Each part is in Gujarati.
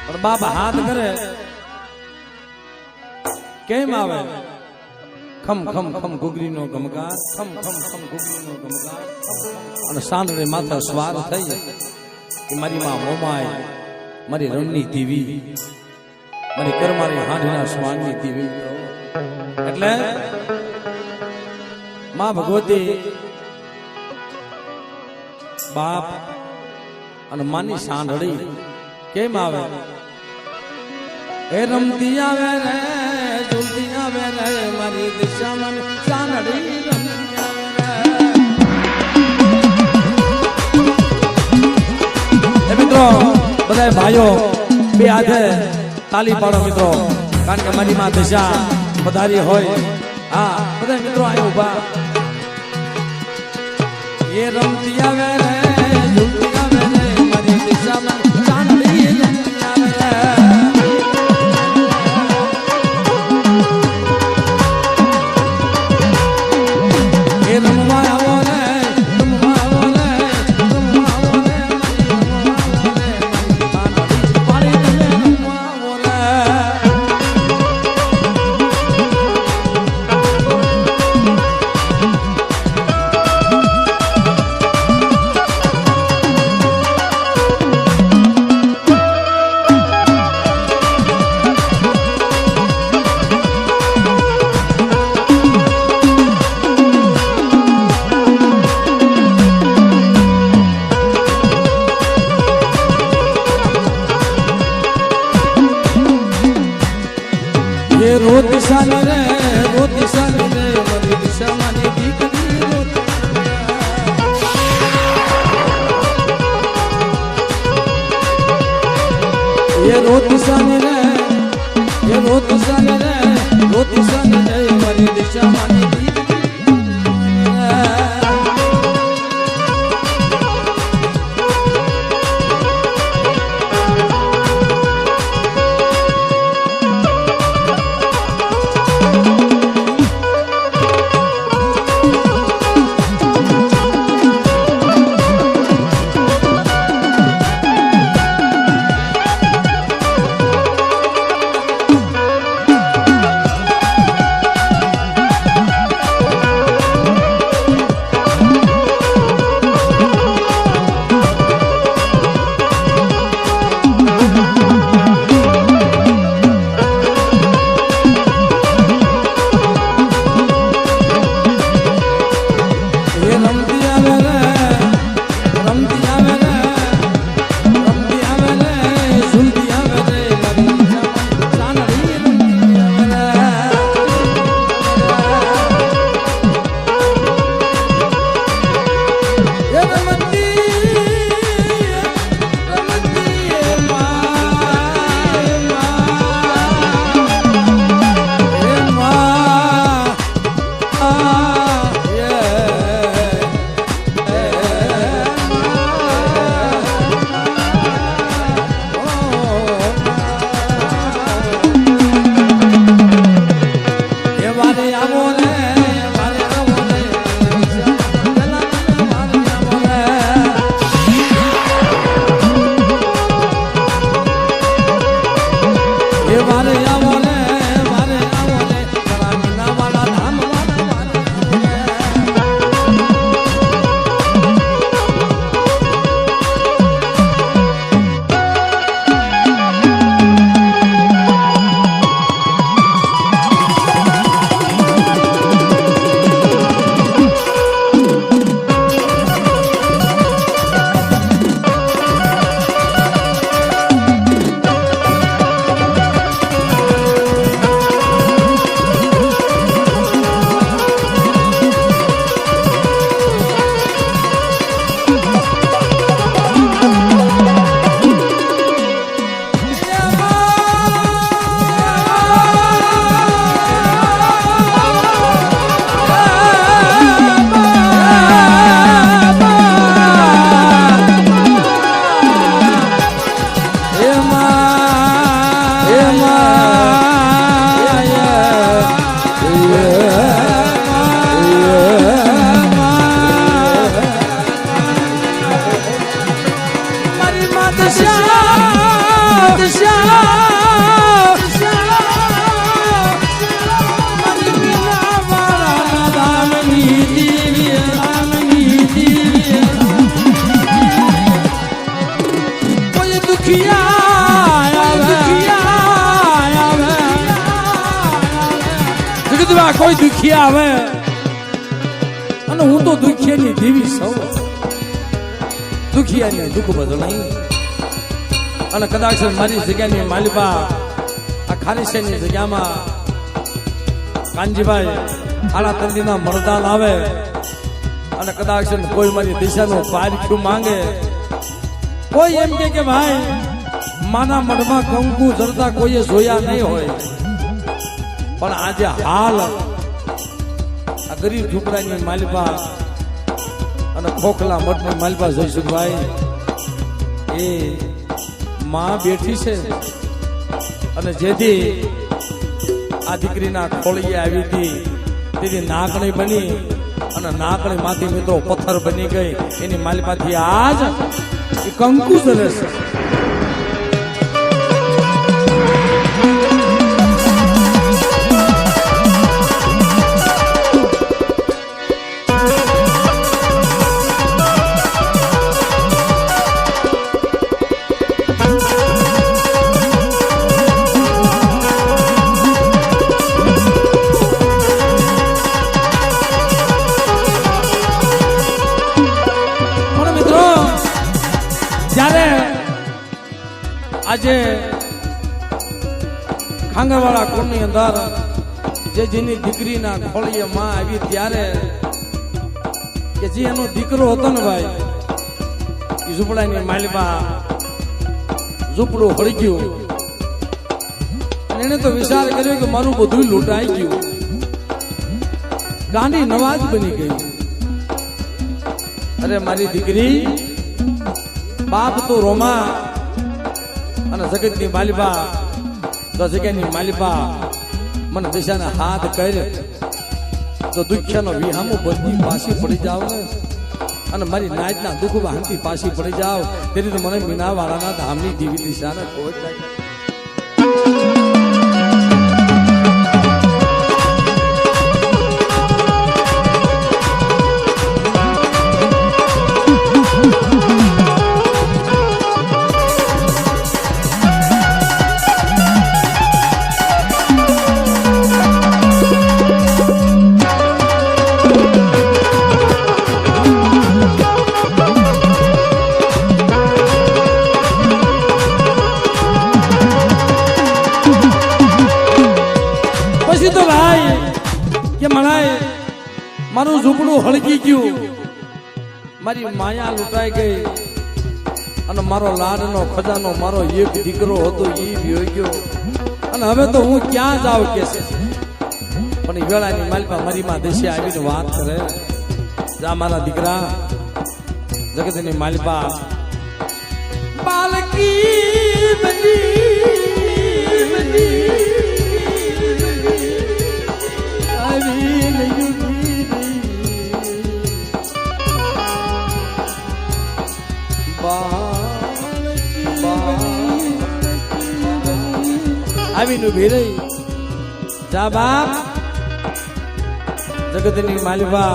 પણ બાપ હાથ કરે કેમ આવે ખમ ખમ ખમ ઘૂઘરીનો ગમગા ખમ ખમ ખમ ઘૂઘરીનો ગમગા અને સાંદળે માથા સ્વાર થઈ કે મારી માં મોમાય મારી રણની દીવી મારી કરમારી હાંઢના સ્વાનની દીવી એટલે માં ભગવતી બાપ અને માની સાંઢળી કેમ આવે એ રમતી આવે રે ઝૂલતી આવે રે મારી દિશામાં સાંઢળી રમતી આવે રે મિત્રો બધા ભાઈઓ બે હાથે તાલી પાડો મિત્રો કારણ કે મારી માં દિશા પધારી હોય હા બધા મિત્રો આયો ઉભા એ રમતી આવે રે ઝૂલતી આવે રે મારી દિશામાં સાંઢળી રમતી આવે રે એ રમવા આવો રે રમવા આવો રે રમવા આવો રે મારી દિલે રમવા આવો રે रोत सानी रे मरी दिशा मानी दीकरी रोत ये रोत सानी रे मरी दिशा मानी Shah જગતમાં કોઈ દુખિયા આવે અને હું તો દુખિયાની દેવી સૌ દુખિયાની દુઃખ બધું નહીં અને કદાચ મારી જગ્યાની માલિકા આ ખારીશની જગ્યામાં કાનજીભાઈ આળા તંદીના મરદાન આવે અને કદાચ કોઈ મારી દિશાનો પારખ્યું માંગે કોઈ એમ કે ભાઈ માના મઢમાં કંકુ જરતા કોઈએ જોયા નહીં હોય પણ આજે હાલ આ ગરીબ ઝૂંપડાની માલિકા અને ખોખલા મઠની માલિકા જયસુખભાઈ એ માં બેઠી છે અને જેથી આ દીકરીના ખોળીએ આવી હતી તેથી નાકણી બની અને નાકણી માંથી મિત્રો પથ્થર બની ગઈ એની માલિકાથી આજ એ કંકુ ચલે છે. આજે ખાંગરવાળા કુળની અંદર જે જેની દીકરીના ખોળીએ માં આવી ત્યારે કે જે એનો દીકરો હતો ને ભાઈ એ ઝૂંપડાની માલિકા ઝૂંપડું હળી ગયું અને એને તો વિચાર કર્યો કે મારું બધું લૂંટાઈ ગયું ગાંડી નવાજ બની ગઈ. અરે મારી દીકરી બાપ તો રોમા અને જગતની માલિકા તો જગ્યાની માલિકા મને દિશાના હાથ કરે તો દુખ્યાનો વિહામો બધી પાછી પડી જાવ ને અને મારી નાચના દુઃખ વાહનથી પાછી પડી જાવ તેથી તો મને મીનાવાળાના ધામની દેવી દિશાને કોઈ મારું ઝૂંપડું હળગી ગયું મારી માયા લૂંટાઈ ગઈ અને મારો લાડનો ખજાનો મારો એક દીકરો હતો એ ભયો ગયો અને હવે તો હું ક્યાં જાઉં કે છે પણ એ વેળાની માલિકા મારી માં દેશે આવીને વાત કરે જા મારા દીકરા જગતની માલિકા બાલકી બની આવીને ઉભી રહી જા બાપ જગતની માલિકા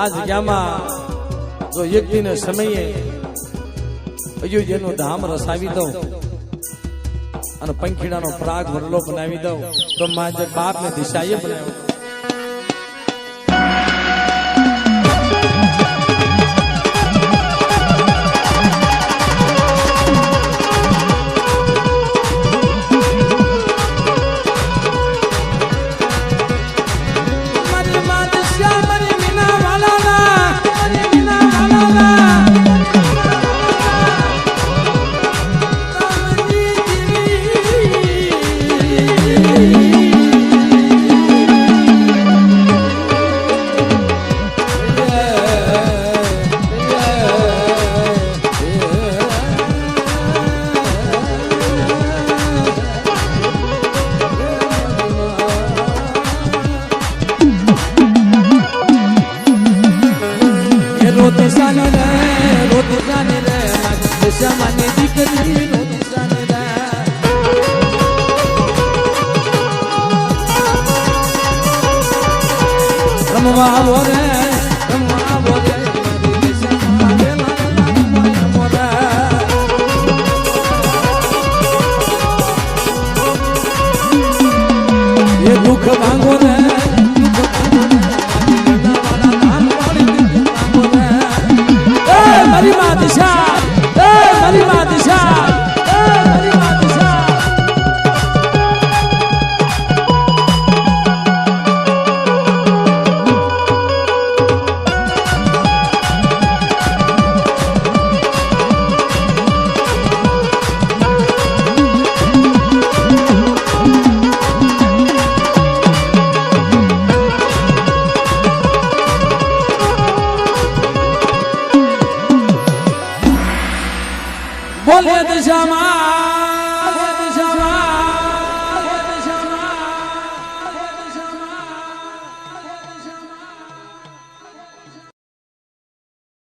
આ જગ્યામાં જો યજ્ઞને સમયે અયોધ્યાનું ધામ રસાવી દઉં અને પંખીડાનો પ્રાગ વરલો બનાવી દઉં તો મારા બાપને દિશાએ બનાવ્યો. મારી માં દિશા એ મારી માં દિશા એ મારી માં દિશા બોલે દિશામાં